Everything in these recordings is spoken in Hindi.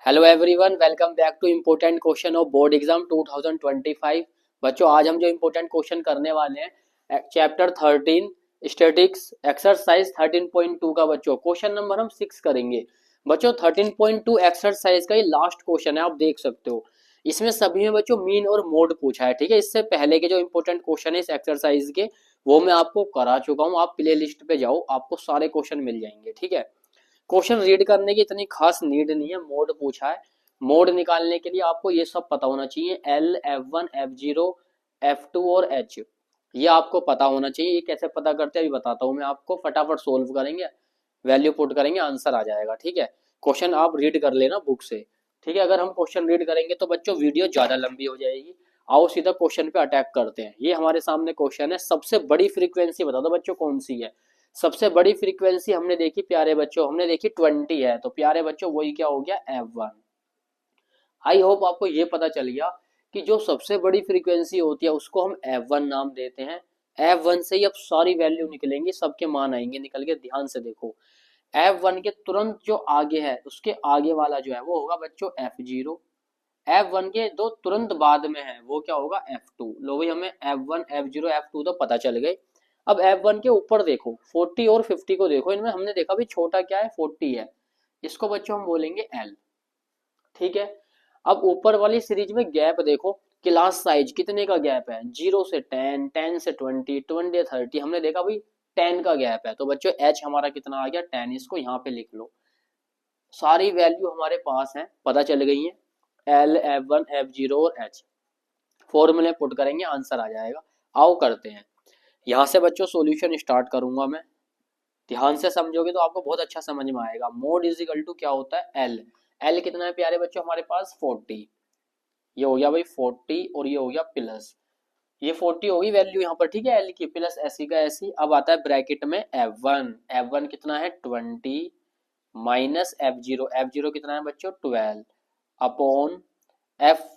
Hello everyone, welcome back to important question of board exam 2025। बच्चों, आज हम जो इम्पोर्टेंट क्वेश्चन करने वाले हैं चैप्टर 13 स्टैटिक्स एक्सरसाइज 13.2 का बच्चों क्वेश्चन नंबर हम 6 करेंगे। बच्चों 13.2 एक्सरसाइज का ये लास्ट क्वेश्चन है, आप देख सकते हो। इसमें सभी में बच्चों मीन और मोड पूछा है, ठीक है। इससे पहले के जो इम्पोर्टेंट क्वेश्चन है इस एक्सरसाइज के वो मैं आपको करा चुका हूँ। आप प्ले लिस्ट पे जाओ, आपको सारे क्वेश्चन मिल जाएंगे, ठीक है। क्वेश्चन रीड करने की इतनी खास नीड नहीं है। मोड पूछा है, मोड निकालने के लिए आपको ये सब पता होना चाहिए। एल, F1, F0, F2 और H, ये आपको पता होना चाहिए। ये कैसे पता करते हैं अभी बताता हूँ मैं आपको। फटाफट सोल्व करेंगे, वैल्यू पुट करेंगे, आंसर आ जाएगा, ठीक है। क्वेश्चन आप रीड कर लेना बुक से, ठीक है। अगर हम क्वेश्चन रीड करेंगे तो बच्चों वीडियो ज्यादा लंबी हो जाएगी। आओ सीधा क्वेश्चन पे अटैक करते हैं। ये हमारे सामने क्वेश्चन है, सबसे बड़ी फ्रीक्वेंसी बता दो बच्चों कौन सी है। सबसे बड़ी फ्रीक्वेंसी हमने देखी प्यारे बच्चों, हमने देखी 20 है, तो प्यारे बच्चों वही क्या हो गया, F1। आई होप आपको ये पता चल गया कि जो सबसे बड़ी फ्रीक्वेंसी होती है उसको हम F1 नाम देते हैं। F1 से ही अब सारी वैल्यू निकलेंगी, सबके मान आएंगे निकल के। ध्यान से देखो, F1 के तुरंत जो आगे है उसके आगे वाला जो है वो होगा बच्चों F0। F1 के दो तुरंत बाद में है वो क्या होगा, F2। लो भाई, हमें F1, F0, F2 तो पता चल गए। अब F1 के ऊपर देखो, 40 और 50 को देखो। इनमें हमने देखा भी छोटा क्या है, 40 है। इसको बच्चों हम बोलेंगे L, ठीक है। अब ऊपर वाली सीरीज में गैप देखो, क्लास साइज कितने का गैप है, 0 से 10, 10 से 20, 20 से 30। हमने देखा भाई 10 का गैप है, तो बच्चों H हमारा कितना आ गया, 10। इसको यहाँ पे लिख लो। सारी वैल्यू हमारे पास है, पता चल गई है। L, F1, F0 और H फॉर्मूले पुट करेंगे, आंसर आ जाएगा। आओ करते हैं। यहाँ से बच्चों सॉल्यूशन स्टार्ट करूंगा मैं। ध्यान से समझोगे तो आपको बहुत अच्छा समझ में आएगा। मोड इज इक्वल टू क्या होता है, एल। एल कितना है प्यारे बच्चों हमारे पास, 40। ये हो गया भाई 40 और ये हो गया प्लस, ये 40 होगी वैल्यू यहाँ पर, ठीक है। एल की प्लस एसी का एसी। अब आता है ब्रैकेट में F1। F1 कितना है 20 माइनस F0। F0 कितना है बच्चों 12 upon F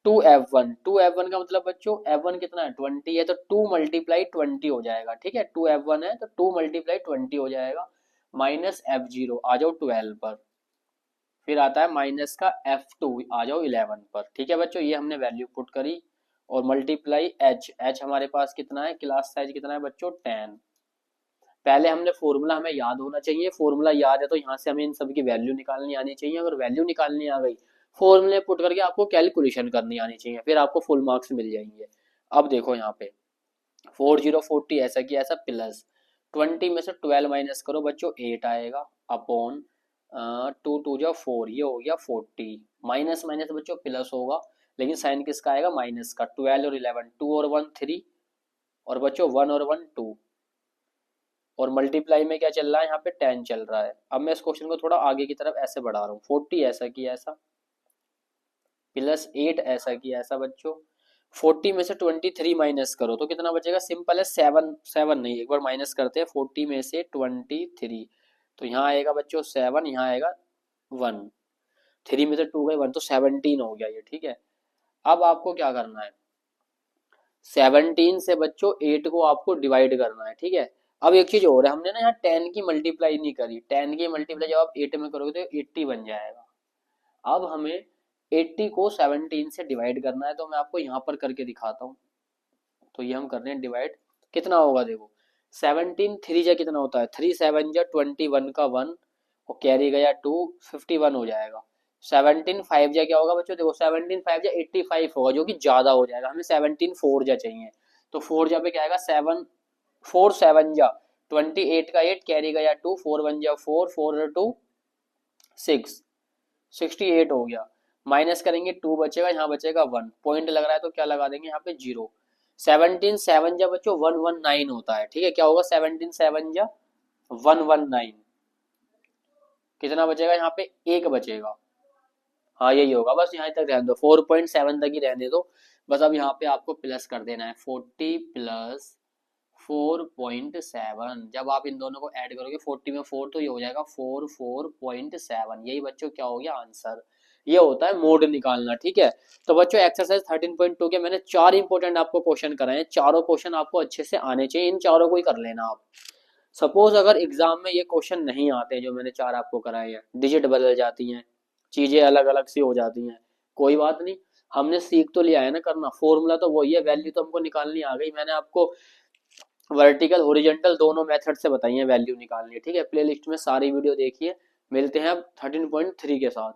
two F one का मतलब बच्चों F1 कितना है 20 है, तो 2 मल्टीप्लाई 20 हो जाएगा, ठीक है। 2F1 है तो 2 मल्टीप्लाई 20 हो जाएगा, माइनस F0 आ जाओ 12 पर। फिर आता है माइनस का F2 आ जाओ 11 पर, ठीक है बच्चों। ये हमने वैल्यू पुट करी और मल्टीप्लाई H हमारे पास कितना है, क्लास साइज कितना है बच्चों 10। पहले हमने फॉर्मूला हमें याद होना चाहिए। फॉर्मूला याद है तो यहाँ से हमें इन सब की वैल्यू निकालनी आनी चाहिए। अगर वैल्यू निकालनी आ गई, फॉर्मूले पुट करके आपको कैलकुलेशन करनी आनी चाहिए, फिर आपको फुल मार्क्स मिल जाएंगे। अब देखो यहाँ पे 4040 ऐसा की ऐसा प्लस 20 में से 12 माइनस करो बच्चों 8 आएगा अपॉन 2 2 जा 4, ये हो गया 40। माइनस माइनस बच्चों प्लस होगा, लेकिन साइन किसका आएगा, माइनस का। 12 और 11, 2 और 1 3, और बच्चों 1 और 1 2, और मल्टीप्लाई में क्या चल रहा है यहाँ पे 10 चल रहा है। अब मैं इस क्वेश्चन को थोड़ा आगे की तरफ ऐसे बढ़ा रहा हूँ। 40 ऐसा की ऐसा प्लस 8 ऐसा की ऐसा बच्चों। 40 में से 23 माइनस करो तो कितना बचेगा, सिंपल है 7, 7 नहीं, एक बार माइनस करते हैं। 40 में से 23, तो यहाँ आएगा बच्चों 7, यहाँ आएगा 1, 3 में से 2 गए 1, तो 17 हो गया ये, ठीक है। अब आपको क्या करना है, 17 से बच्चों 8 को आपको डिवाइड करना है, ठीक है। अब एक चीज और है, हमने ना यहाँ 10 की मल्टीप्लाई नहीं करी। 10 की मल्टीप्लाई जब आप 8 में करोगे तो 80 बन जाएगा। अब हमें 80 को 17 से डिवाइड करना है, तो मैं आपको यहाँ पर करके दिखाता हूँ। तो ये हम कर रहे हैं डिवाइड, कितना होगा देखो, 17 3 जा कितना होता है, 3 7 जा 21 का 1, और कैरी गया 2, 51 हो जाएगा। 17 5 जा क्या होगा बच्चों, देखो 17 5 जा 85 होगा, जो कि ज्यादा हो जाएगा। हमें 17 4 जा चाहिए, तो 4 जा पे क्या आएगा 7, 4 7 जा 28 का 8, कैरी गया 2, 4 1 जा 4, 4 2 6, 68 हो गया। माइनस करेंगे 2 बचेगा, यहाँ बचेगा 1, पॉइंट लग रहा है तो क्या लगा देंगे यहाँ पे 0। 17 7 जा बच्चों 119 होता है, ठीक है। क्या होगा 17 7 जा 119, कितना बचेगा यहाँ पे, 1 बचेगा। हाँ यही होगा, बस यहाँ तक रहने दो, 4.7 तक ही रहने दो। बस अब यहाँ पे आपको प्लस कर देना है, 40 प्लस 4.7। जब आप इन दोनों को ऐड करोगे 40 में 4, तो ये हो जाएगा 4.7। यही बच्चों क्या हो गया आंसर। ये होता है मोड निकालना, ठीक है। तो बच्चों एक्सरसाइज 13.2 के मैंने 4 इंपॉर्टेंट आपको क्वेश्चन कराए हैं। चारों क्वेश्चन आपको अच्छे से आने चाहिए, इन चारों को ही कर लेना आप। सपोज अगर एग्जाम में ये क्वेश्चन नहीं आते जो मैंने 4 आपको कराए हैं, डिजिट बदल जाती हैं, चीजें अलग अलग सी हो जाती हैं। कोई बात नहीं, हमने सीख तो लिया है ना करना, फॉर्मूला तो वही है, वैल्यू तो हमको निकालनी आ गई। मैंने आपको वर्टिकल हॉरिजॉन्टल दोनों मेथड से बताई है वैल्यू निकालनी है। ठीक है, प्लेलिस्ट में सारी वीडियो देखिए। मिलते हैं अब 13.3 के साथ।